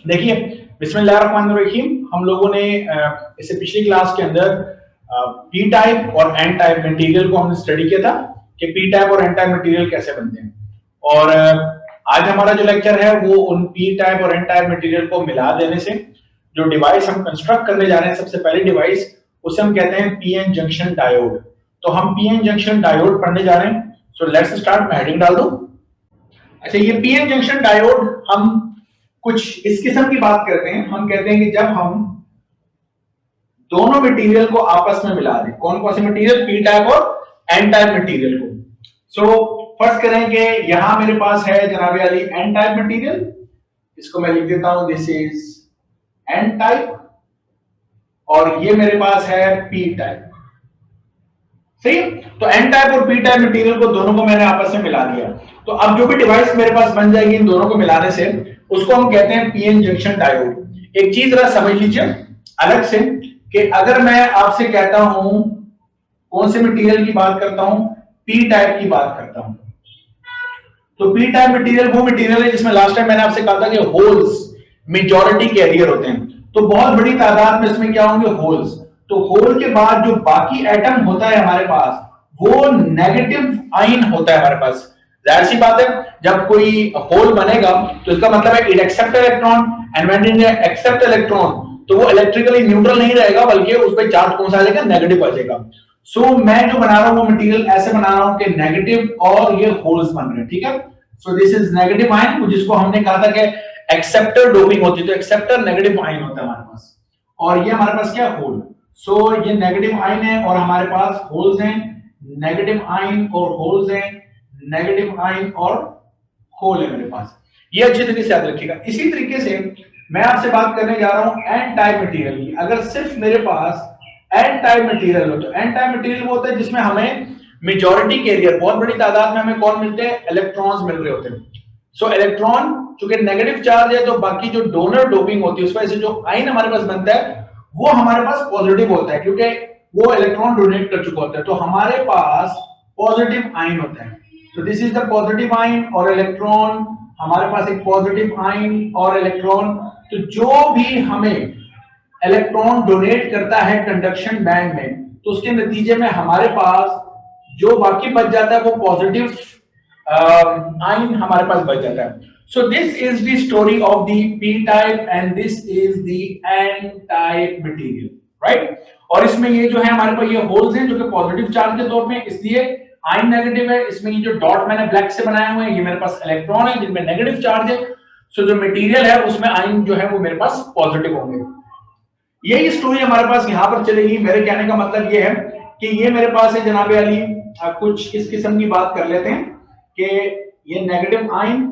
देखिए, बिस्मिल्लाहिर्रहमानिर्रहीम। हम लोगों ने इससे पिछली क्लास के अंदर पी टाइप और एन टाइप मटेरियल को हमने स्टडी किया था कि पी टाइप और एन टाइप मटेरियल कैसे बनते हैं। और आज हमारा जो लेक्चर है वो उन पी टाइप और एन टाइप मटेरियल को मिला देने से जो डिवाइस हम कंस्ट्रक्ट करने जा रहे हैं, सबसे पहली डिवाइस, उसे हम कहते हैं पीएन जंक्शन डायोड। तो हम पीएन जंक्शन डायोड पढ़ने जा रहे हैं। So let's start. मैं हेडिंग डाल दूं। अच्छा, ये पीएन जंक्शन डायोड हम कुछ इस किस्म की बात करते हैं। हम कहते हैं कि जब हम दोनों मटेरियल को आपस में मिला दें, कौन कौन से मटेरियल, पी टाइप और एन टाइप मटेरियल को। सो फर्स्ट करें कि यहां मेरे पास है जनाब अली एन टाइप मटेरियल, इसको मैं लिख देता हूं, दिस इज एन टाइप, और ये मेरे पास है पी टाइप। सही। तो एन टाइप और पी टाइप मटेरियल को दोनों को मैंने आपस में मिला दिया। तो अब जो भी डिवाइस मेरे पास बन जाएगी इन दोनों को मिलाने से, उसको हम कहते हैं पीएन जंक्शन डायोड। एक चीज जरा समझ लीजिए अलग से, कि अगर मैं आपसे कहता हूं, कौन से मटेरियल की बात करता हूं, पी टाइप की बात करता हूं, तो पी टाइप मटेरियल वो मटेरियल है जिसमें लास्ट टाइम मैंने आपसे कहा था कि होल्स मेजॉरिटी कैरियर होते हैं। तो बहुत बड़ी तादाद में इसमें क्या होंगे, होल्स। तो होल के बाद जो बाकी एटम होता है हमारे पास, वो नेगेटिव आइन होता है हमारे पास। जाहिर सी बात है, जब कोई होल बनेगा तो इसका मतलब है it accept electron, and when it accept electron तो वो इलेक्ट्रिकली न्यूट्रल नहीं रहेगा, बल्कि उस पर चार्ज कौन सा आ जाएगा, नेगेटिव आ जाएगा। सो मैं जो बना रहा हूं वो मटेरियल ऐसे बना रहा हूं कि नेगेटिव और ये होल्स बन रहे हैं, ठीक है। So this is negative ion, जिसको हमने कहा था कि एक्सेप्टर डोपिंग होती है, तो एक्सेप्टर नेगेटिव आयन होता है हमारे पास, और ये हमारे पास क्या है, होल। सो ये नेगेटिव आयन है और हमारे पास होल्स हैं, नेगेटिव आयन और होल्स हैं, नेगेटिव आयन और होल है मेरे पास। ये अच्छी तरीके से याद रखिएगा। इसी तरीके से मैं आपसे बात करने जा रहा हूं एन टाइप मटेरियल की। अगर सिर्फ मेरे पास एन टाइप मटेरियल हो, तो एन टाइप मटेरियल वो होता है जिसमें हमें मेजॉरिटी कैरियर, बहुत बड़ी तादाद में हमें कौन मिलते हैं, इलेक्ट्रॉन्स मिल रहे होते हैं। सो इलेक्ट्रॉन चूंकि नेगेटिव चार्ज है, तो बाकी जो डोनर डोपिंग होती है उस वजह से जो आयन हमारे पास बनता है वो हमारे पास पॉजिटिव होता है, क्योंकि वो इलेक्ट्रॉन डोनेट कर चुका होता है। तो हमारे पास पॉजिटिव आयन होता है। So this is the positive ion और इलेक्ट्रॉन, हमारे पास एक पॉजिटिव आयन और इलेक्ट्रॉन। तो जो भी हमें इलेक्ट्रॉन डोनेट करता है कंडक्शन बैंड में, तो उसके नतीजे में हमारे पास जो बाकी बच जाता है वो पॉजिटिव आयन हमारे पास बच जाता है। So this is the story of the p type and this is the n type material, right. और इसमें ये जो है हमारे पास ये होल्स हैं जो कि पॉजिटिव चार्ज के तौर पे, इसलिए आयन नेगेटिव है। इसमें ये जो डॉट मैंने ब्लैक से बनाए हुए हैं, ये मेरे पास इलेक्ट्रॉन है जिनमें नेगेटिव चार्ज है। सो जो मटेरियल है उसमें आयन जो है वो मेरे पास पॉजिटिव होंगे। यही स्टोरी हमारे पास यहां पर चलेगी। मेरे कहने का मतलब ये है कि ये मेरे पास है जनाबे अली, कुछ इस किस्म की बात कर लेते हैं कि ये negative ion,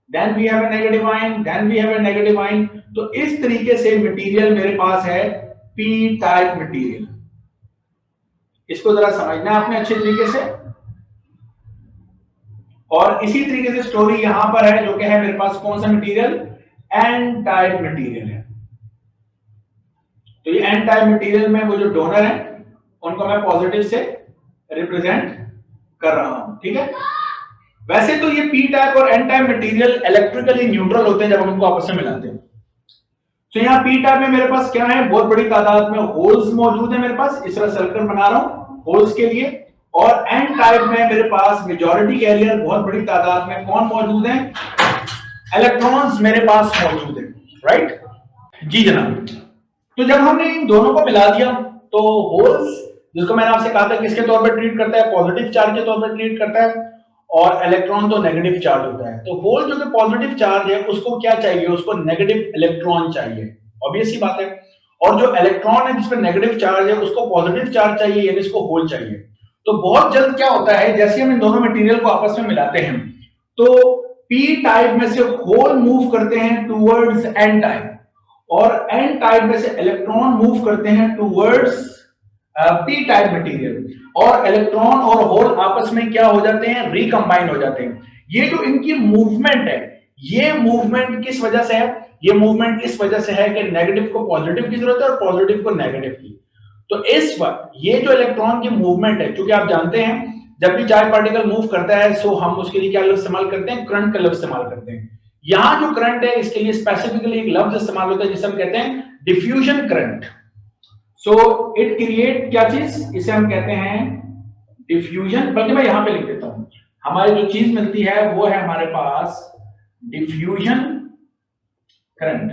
then we have a negative ion, then we have a negative ion. तो इस तरीके से मटेरियल मेरे पास है पी टाइप मटेरियल। इसको जरा समझना है आपने अच्छे तरीके से। और इसी तरीके से स्टोरी यहां पर है जो कि है मेरे पास कौन सा मटेरियल, एन टाइप मटेरियल है। तो ये एन टाइप मटेरियल में वो जो डोनर है उनको मैं पॉजिटिव से रिप्रेजेंट कर रहा हूं, ठीक है। वैसे तो ये पी टाइप और n type material electrically neutral होते हैं जब हम इनको आपस में मिलाते हैं। तो यहाँ पी टाइप में मेरे पास क्या है, बहुत बड़ी तादाद में होल्स मौजूद है मेरे पास, इस तरह सर्कल बना रहा हूं होल्स के लिए। और एन टाइप में मेरे पास मेजॉरिटी कैरियर, बहुत बड़ी तादाद में कौन मौजूद है, इलेक्ट्रॉन्स मेरे पास मौजूद है, राइट जी जनाब। तो जब हमने इन दोनों को मिला दिया तो होल्स, जिसको मैंने आपसे कहा था किसके तौर पर ट्रीट करता है, पॉजिटिव चार्ज के तौर पर ट्रीट करता है, और इलेक्ट्रॉन तो नेगेटिव चार्ज होता है। तो होल जो कि पॉजिटिव चार्ज है उसको क्या चाहिए, उसको नेगेटिव इलेक्ट्रॉन चाहिए, ऑब्वियस सी बात है। और जो इलेक्ट्रॉन है जिसमें नेगेटिव चार्ज है उसको पॉजिटिव चार्ज चाहिए, यानी इसको होल चाहिए। तो बहुत जल्द क्या होता है, जैसे हम इन दोनों मटेरियल को आपस में मिलाते हैं तो पी टाइप में से होल मूव करते हैं टूवर्ड्स एन टाइप, और एन टाइप में से इलेक्ट्रॉन मूव करते हैं टूवर्ड्स पी टाइप मटेरियल, और इलेक्ट्रॉन और होल आपस में क्या हो जाते हैं, रिकंबाइन हो जाते हैं। ये जो इनकी मूवमेंट है, ये मूवमेंट किस वजह से है, ये मूवमेंट इस वजह से है कि नेगेटिव को पॉजिटिव की जरूरत है और पॉजिटिव को नेगेटिव की। तो इस वक्त ये जो इलेक्ट्रॉन की मूवमेंट है, क्योंकि आप जानते हैं जब भी चार्ज पार्टिकल मूव करता है सो हम उसके लिए क्या लफ्ज इस्तेमाल करते हैं, करंट का लफ्ज इस्तेमाल करते हैं। यहां जो करंट है इसके लिए स्पेसिफिकली एक लफ्ज इस्तेमाल होता है जिसे हम कहते हैं diffusion current. So it create क्या चीज, इसे हम कहते हैं डिफ्यूजन, बल्कि मैं यहां पे लिख देता हूं, हमारी जो चीज मिलती है वो है हमारे पास डिफ्यूजन करंट।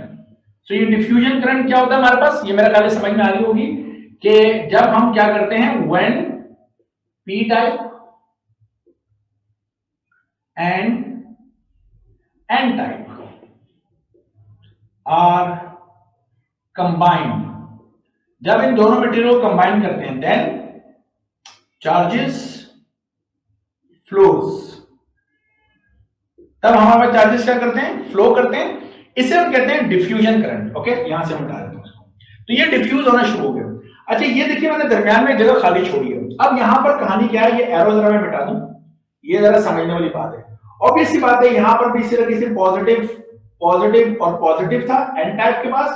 सो ये डिफ्यूजन करंट क्या होता है हमारे पास, ये मेरा ख्याल समझ में आ रही होगी कि जब हम क्या करते हैं, when p type and n type are combined, जब इन दोनों मटेरियल को कंबाइन करते हैं देन चार्जेस फ्लोज, तब हमारे पास चार्जेस क्या करते हैं, फ्लो करते हैं, इसे हम कहते हैं डिफ्यूजन करंट। ओके, यहां से हम हटा देते हैं उसको, तो ये डिफ्यूज होना शुरू हो गया। अच्छा ये देखिए मैंने दरमियान में जगह खाली छोड़ी है, अब यहां पर कहानी क्या है, ये एरो जरा मैं मिटा दूं, ये जरा समझने वाली बात है। ऑब्वियस सी बात है, यहां पर भी इसी तरह से पॉजिटिव पॉजिटिव और पॉजिटिव था एन टाइप के पास,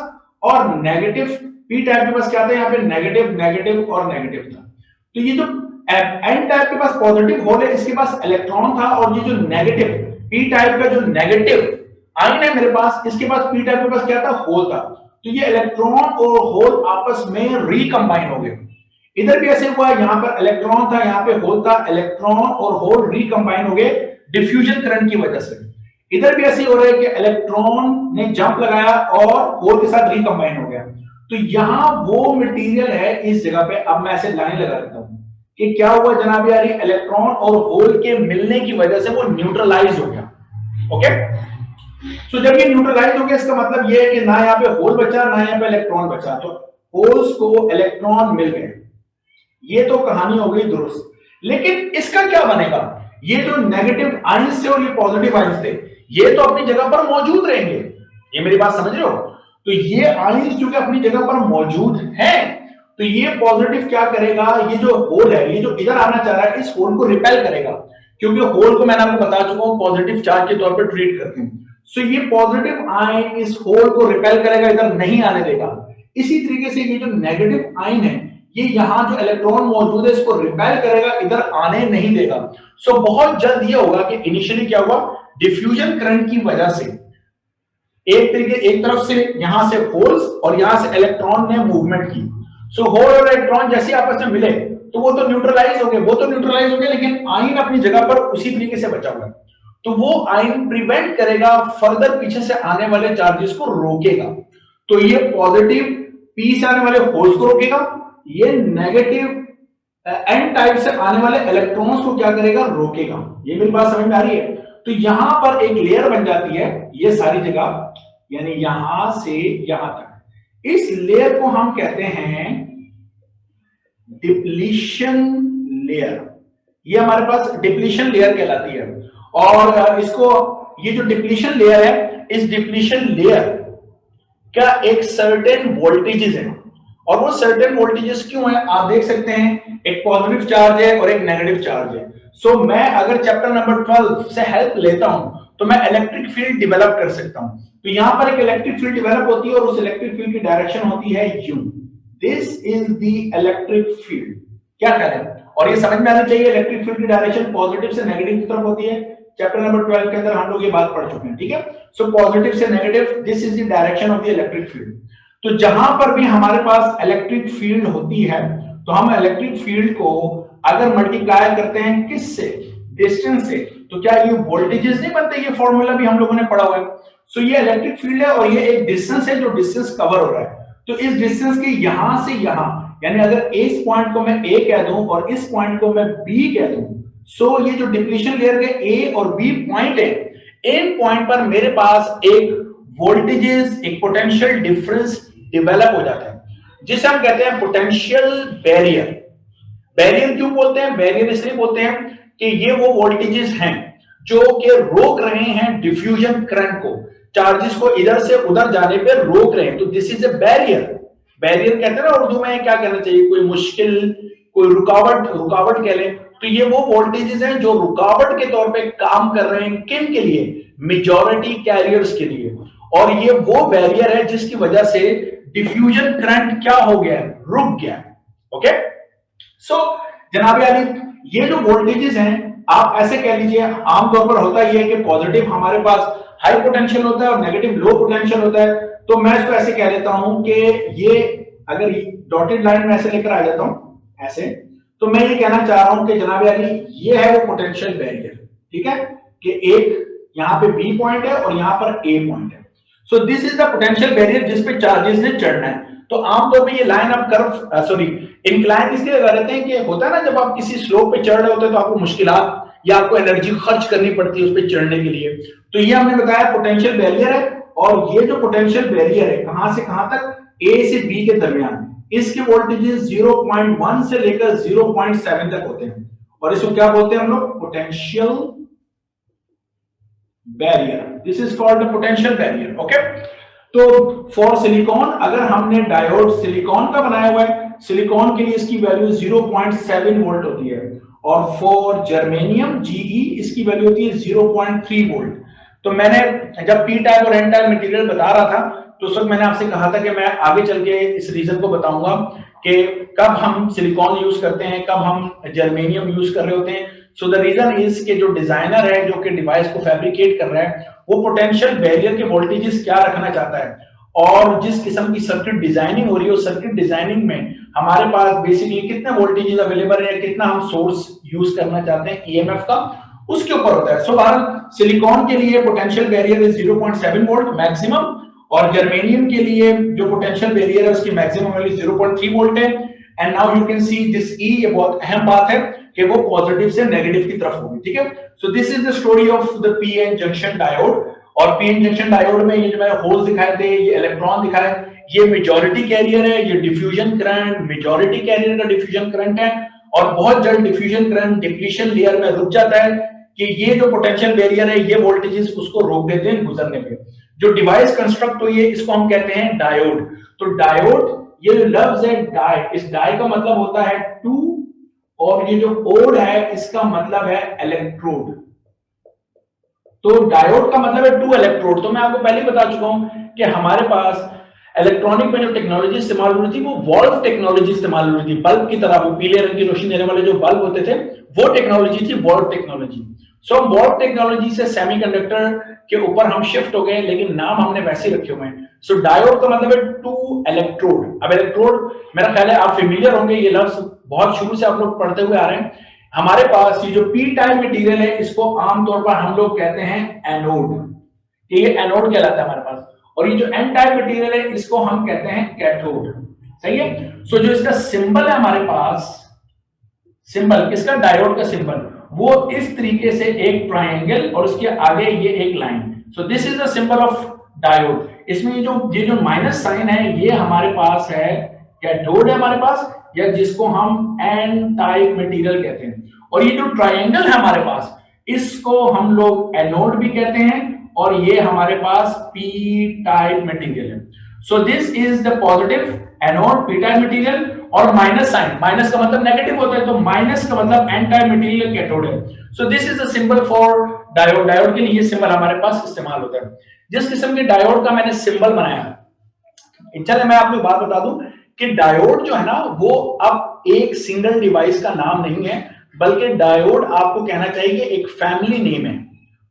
और नेगेटिव पी टाइप के पास क्या था, यहाँ पे नेगेटिव नेगेटिव और नेगेटिव था। तो ये जो एन टाइप के पास पॉजिटिव होल है, इसके पास इलेक्ट्रॉन था, और ये जो नेगेटिव पी टाइप का जो नेगेटिव आयन है मेरे पास, इसके पास पी टाइप के पास क्या था, होल था। तो ये इलेक्ट्रॉन और होल आपस में रिकंबाइन हो गए। इधर भी ऐसे हुआ, यहां पर इलेक्ट्रॉन था, यहां पे होल था, इलेक्ट्रॉन और होल रिकंबाइन हो गए डिफ्यूजन करंट की वजह से। इधर भी ऐसे हो रहा है कि इलेक्ट्रॉन ने जंप लगाया और होल के साथ रिकंबाइन हो गया। तो यहां वो मटेरियल है इस जगह पे, अब मैं ऐसे लाइन लगा देता हूं कि क्या हुआ जनाब यारी, इलेक्ट्रॉन और होल के मिलने की वजह से वो न्यूट्रलाइज हो गया। ओके, तो जब ये न्यूट्रलाइज हो गया, इसका मतलब ये है कि ना यहाँ पे होल बचा ना यहाँ पे इलेक्ट्रॉन बचा, तो होल्स को इलेक्ट्रॉन मिल गए। ये तो कहानी हो गई दुरुस्त, लेकिन इसका क्या बनेगा, ये जो नेगेटिव आयंस थे और ये पॉजिटिव आयंस थे, ये तो अपनी जगह पर मौजूद रहेंगे, ये मेरी बात समझ रहे हो। तो ये आयंस जो कि अपनी जगह पर मौजूद हैं, तो ये पॉजिटिव क्या करेगा, ये जो होल है, ये जो इधर आना चाह रहा है, इस होल को रिपेल करेगा, क्योंकि होल को मैंने आपको बता चुका हूं पॉजिटिव चार्ज के तौर पर ट्रीट करते हैं। सो ये पॉजिटिव आयन इस होल को रिपेल करेगा, इधर नहीं आने देगा। इसी तरीके से ये जो नेगेटिव आयन है, ये यहां जो इलेक्ट्रॉन मौजूद है इसको रिपेल करेगा, इधर आने नहीं देगा। सो बहुत जल्द ये होगा कि इनिशियली क्या हुआ, डिफ्यूजन करंट की वजह से एक तरफ से यहां से होल्स और यहां से इलेक्ट्रॉन ने मूवमेंट की। सो होल और इलेक्ट्रॉन जैसे आपस में मिले तो वो तो न्यूट्रलाइज हो गए, लेकिन आयन अपनी जगह पर उसी तरीके से बचा हुआ है। तो वो आयन प्रिवेंट करेगा, फर्दर पीछे से आने वाले चार्जेस को रोकेगा। तो ये पॉजिटिव पी से आने वाले होल्स को रोकेगा, ये नेगेटिव एन टाइप से आने वाले इलेक्ट्रॉन्स को क्या करेगा, रोकेगा। ये मेरी बात समझ में आ रही है। तो यहां पर एक लेयर बन जाती है, ये सारी जगह, यानी यहां से यहां तक, इस लेयर को हम कहते हैं डिप्लीशन लेयर। ये हमारे पास डिप्लीशन लेयर कहलाती है। और इसको, ये जो डिप्लीशन लेयर है, इस डिप्लीशन लेयर का एक सर्टेन वोल्टेजेस है, और वो सर्टेन वोल्टेजेस क्यों है आप देख सकते हैं, एक पॉजिटिव चार्ज है और एक नेगेटिव चार्ज है। सो मैं अगर चैप्टर नंबर 12 से हेल्प लेता हूं तो मैं इलेक्ट्रिक फील्ड डेवलप कर सकता हूं। तो यहां पर एक इलेक्ट्रिक फील्ड डेवलप होती है और उस इलेक्ट्रिक फील्ड की डायरेक्शन होती है you. This is the electric field. क्या करें, और ये समझ में आनी चाहिए, इलेक्ट्रिक फील्ड की डायरेक्शन पॉजिटिव से नेगेटिव की तरफ होती है। चैप्टर नंबर 12 के अंदर हम लोग ये बात पढ़ चुके हैं, ठीक है। सो पॉजिटिव से negative, this is the direction of the electric field. तो जहां पर भी हमारे पास इलेक्ट्रिक फील्ड होती है, तो हम इलेक्ट्रिक फील्ड को अगर मल्टीप्लाई करते हैं किससे, डिस्टेंस से, तो क्या ये वोल्टेजेस नहीं बनते, ये फॉर्मूला भी हम लोगों ने पढ़ा हुआ है। सो ये इलेक्ट्रिक फील्ड है और ये एक डिस्टेंस है जो डिस्टेंस कवर हो रहा है। तो इस डिस्टेंस के यहां से यहां, यानी अगर इस पॉइंट को मैं ए कह दूं और इस पॉइंट को मैं बी कह दूं, सो ये जो डिप्लीशन लेयर के ए और बी पॉइंट है, इन पॉइंट पर मेरे पास एक वोल्टेजेस, एक पोटेंशियल डिफरेंस डेवलप हो जाता है, जिसे हम कहते हैं पोटेंशियल बैरियर। बैरियर क्यों बोलते हैं, बैरियर इसलिए बोलते हैं कि ये वो वोल्टेजेस हैं जो कि रोक रहे हैं डिफ्यूजन करंट को, चार्जेस को इधर से उधर जाने पे रोक रहे हैं। तो this is a barrier. Barrier कहते हैं ना उर्दू में, क्या कहना चाहिए, कोई मुश्किल, कोई रुकावट कह लें। तो ये वो वोल्टेजेस हैं जो रुकावट के तौर पे काम कर रहे हैं, किन के लिए, मेजॉरिटी कैरियर्स के लिए। और ये वो बैरियर है जिसकी वजह से डिफ्यूजन करंट क्या हो गया, रुक गया। ओके, सो जनाब यानी ये जो वोल्टेजेस हैं आप ऐसे कह लीजिए, आमतौर पर होता ही है कि पॉजिटिव हमारे पास हाई पोटेंशियल होता है और नेगेटिव लो पोटेंशियल होता है। तो मैं इसको ऐसे कह लेता हूं कि ये अगर डॉटेड लाइन में ऐसे लेकर आ जाता हूं ऐसे, तो मैं ये कहना चाह रहा हूं कि जनाब अली ये है वो पोटेंशियल बैरियर, ठीक है, कि एक यहां पे बी पॉइंट है और यहां पर ए पॉइंट है। So this is the potential barrier जिस पे चार्जेस ने चढ़ना है। तो आमतौर पे ये लाइन आप कर्व सॉरी इंक्लाइन इसलिए लगा देते हैं कि होता है ना, जब आप किसी स्लोप पे चढ़ रहे होते हैं तो आपको मुश्किलात या आपको एनर्जी खर्च करनी पड़ती है उस पर चढ़ने के लिए। तो ये हमने बताया पोटेंशियल बैरियर है, और ये जो पोटेंशियल बैरियर है कहां से कहां तक, ए से बी के दरमियान, इसके वोल्टेजेस 0.1 से लेकर 0.7 तक होते हैं, और इसको क्या बोलते हैं हम लोग, potential barrier. This is called the potential barrier. Okay, तो फॉर सिलिकॉन अगर हमने डायोड सिलिकॉन का बनाया हुआ है, सिलिकॉन के लिए इसकी वैल्यू 0.7 वोल्ट होती है, और फॉर जर्मेनियम जीई इसकी वैल्यू होती है 0.3 वोल्ट। तो मैंने जब पी टाइप और एन टाइप मटेरियल बता रहा था तो उस वक्त मैंने आपसे कहा था कि मैं आगे चल के इस रीजन को बताऊंगा कि कब हम सिलिकॉन यूज करते हैं, कब हम जर्मेनियम यूज कर रहे होते हैं। सो द रीजन इज के जो डिजाइनर है जो कि डिवाइस को फैब्रिकेट कर रहा है वो पोटेंशियल बैरियर के वोल्टेजेस क्या रखना चाहता है, और जिस किस्म की सर्किट डिजाइनिंग हो रही है उस सर्किट डिजाइनिंग में हमारे पास बेसिकली कितने वोल्टेजेस अवेलेबल है, कितना हम सोर्स यूज करना चाहते हैं ईएमएफ का, उसके ऊपर होता है। सो भारत सिलिकॉन के लिए potential barrier is 0.7 volt maximum, और जर्मेनियम के लिए जो पोटेंशियल बैरियर है उसकी मैक्सिमम वैल्यू 0.3 वोल्ट है। And now you can see this E, ये बहुत अहम बात है कि वो पॉजिटिव से नेगेटिव की तरफ होगी, ठीक है। So this is the story of the PN junction diode. और पीएन जंक्शन डायोड में ये जो मैंने होल्स दिखाए थे, ये इलेक्ट्रॉन दिखाए, ये मेजॉरिटी कैरियर है, ये डिफ्यूजन करंट मेजॉरिटी कैरियर का डिफ्यूजन करंट है, और बहुत जल्द डिफ्यूजन करंट डिप्लीशन लेयर में रुक जाता है कि ये जो पोटेंशियल बैरियर है ये वोल्टेजेस उसको रोक देते हैं गुजरने पे। जो डिवाइस कंस्ट्रक्ट हुई है इसको हम कहते हैं डायोड। तो डायोड, ये जो लफ्ज है डाई, इस डाई का मतलब होता है टू, और ये जो ओड है इसका मतलब है इलेक्ट्रोड। तो डायोड का मतलब है टू इलेक्ट्रोड। तो मैं आपको पहले ही बता चुका हूं कि हमारे पास इलेक्ट्रॉनिक में जो टेक्नोलॉजी इस्तेमाल हो रही थी वो वॉल्व टेक्नोलॉजी इस्तेमाल हो रही थी, बल्ब की तरह, वो पीले रंग की रोशनी देने वाले जो बल्ब होते थे वो टेक्नोलॉजी थी वॉल्व टेक्नोलॉजी। सो वॉल्व टेक्नोलॉजी से सेमीकंडक्टर के ऊपर हम शिफ्ट हो गए, लेकिन नाम हमने वैसे रखे हुए हैं। सो डायोड का मतलब है टू इलेक्ट्रोड। अब इलेक्ट्रोड मेरा ख्याल है आप फेमिलियर होंगे, ये लफ्ज बहुत शुरू से आप लोग पढ़ते हुए आ रहे हैं। हमारे पास ये जो पी टाइप मटेरियल है इसको आमतौर पर हम लोग कहते हैं एनोड, ये एनोड कहलाता है हमारे पास, और ये जो एन टाइप मटेरियल है इसको हम कहते हैं कैथोड। सही है। सो जो इसका सिंबल है हमारे पास, सिंबल किसका, डायोड का सिंबल, वो इस तरीके से एक ट्रायंगल और उसके आगे ये एक line. So this is the symbol of diode. इसमें ये जो माइनस साइन है ये हमारे पास है कैथोड है हमारे पास, या जिसको हम एन टाइप मटेरियल कहते हैं। और ये जो ट्रायंगल है हमारे पास इसको हम लोग एनोड भी कहते हैं, और ये हमारे पास पी टाइप मटेरियल है। So this is the positive anode P type material, और माइनस साइन, माइनस का मतलब नेगेटिव होता है, तो माइनस का मतलब एन टाइप मटेरियल कैथोड है। So this is the symbol for diode. Diode के लिए ये सिंबल हमारे पास इस्तेमाल होता है। जिस किस्म के डायोड का मैंने सिंबल बनाया, चले मैं आपको बात बता दूं कि डायोड जो है ना वो अब एक सिंगल डिवाइस का नाम नहीं है, बल्कि डायोड आपको कहना चाहिए एक फैमिली नेम है।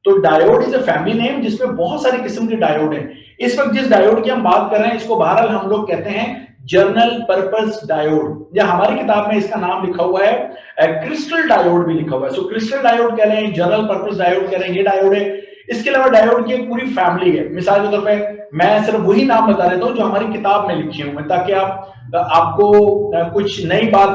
तो diode is a family name जिसमें बहुत सारी किस्म के डायोड हैं। इस वक्त जिस डायोड की हम बात कर रहे हैं इसको बहरहाल हम लोग कहते हैं जर्नल पर्पस डायोड, या हमारी किताब में इसका नाम लिखा हुआ है क्रिस्टल डायोड भी लिखा हुआ है। सो क्रिस्टल डायोड कह रहे हैं, जनरल पर्पस डायोड कह रहे हैं, ये डायोड है। इसके अलावा डायोड की एक पूरी फैमिली है। मिसाल के तौर पे मैं सिर्फ वही नाम बता देता हूं जो हमारी किताब में लिखे हुए हैं, ताकि आपको कुछ नई बात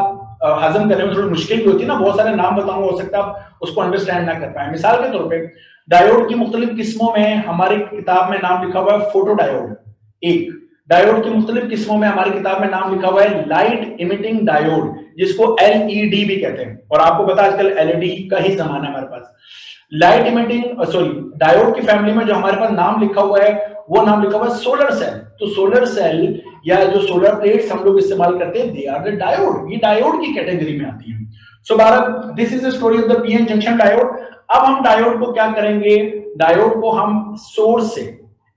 हजम करने में थोड़ी मुश्किल भी होती है ना, बहुत सारे नाम बताऊंगा, हो सकता है आप उसको अंडरस्टैंड ना कर पाए। मिसाल के तौर पे डायोड की मुख्तलिफ किस्मों में हमारी किताब में नाम लिखा हुआ है फोटो डायोड, एक डायोड की मुख्तलिफ किस्मों में हमारी किताब में नाम लिखा हुआ है लाइट इमिटिंग डायोड, जिसको एलईडी भी कहते हैं। और आपको पता है आजकल एलईडी का ही जमाना है हमारे पास। लाइट इमिटिंग सॉरी डायोड की फैमिली में जो हमारे पास नाम लिखा हुआ है वो नाम लिखा हुआ है सोलर सेल। तो सोलर सेल या जो सोलर प्लेट्स हम लोग इस्तेमाल करते हैं दे आर द डायोड, ये डायोड की कैटेगरी में आती है। So Bharat this is the story of the PN junction diode. अब हम डायोड को क्या करेंगे, डायोड को हम सोर्स से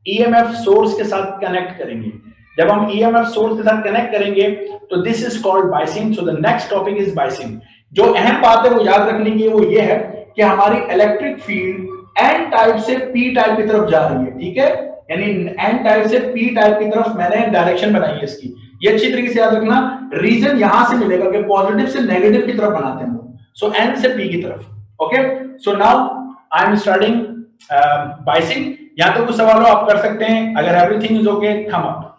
ईएमएफ सोर्स के साथ कनेक्ट करेंगे। जब हम ईएमएफ सोर्स के साथ कनेक्ट करेंगे तो this is called biasing. So the next topic is biasing. जो अहम बात है वो याद रखने की वो ये है कि हमारी इलेक्ट्रिक फील्ड एन टाइप से पी टाइप की तरफ जा रही है, ठीक है, यानी एन टाइप से पी टाइप की तरफ मैंने डायरेक्शन बनाई है इसकी। ये अच्छी तरीके से याद रखना, रीजन यहां से मिलेगा कि पॉजिटिव से नेगेटिव की तरफ बनाते हैं हम लोग, सो एन से पी की तरफ। Okay, so now I am starting biasing. यहां तो कुछ सवालों आप कर सकते हैं, अगर एवरीथिंग इज ओके थम अप।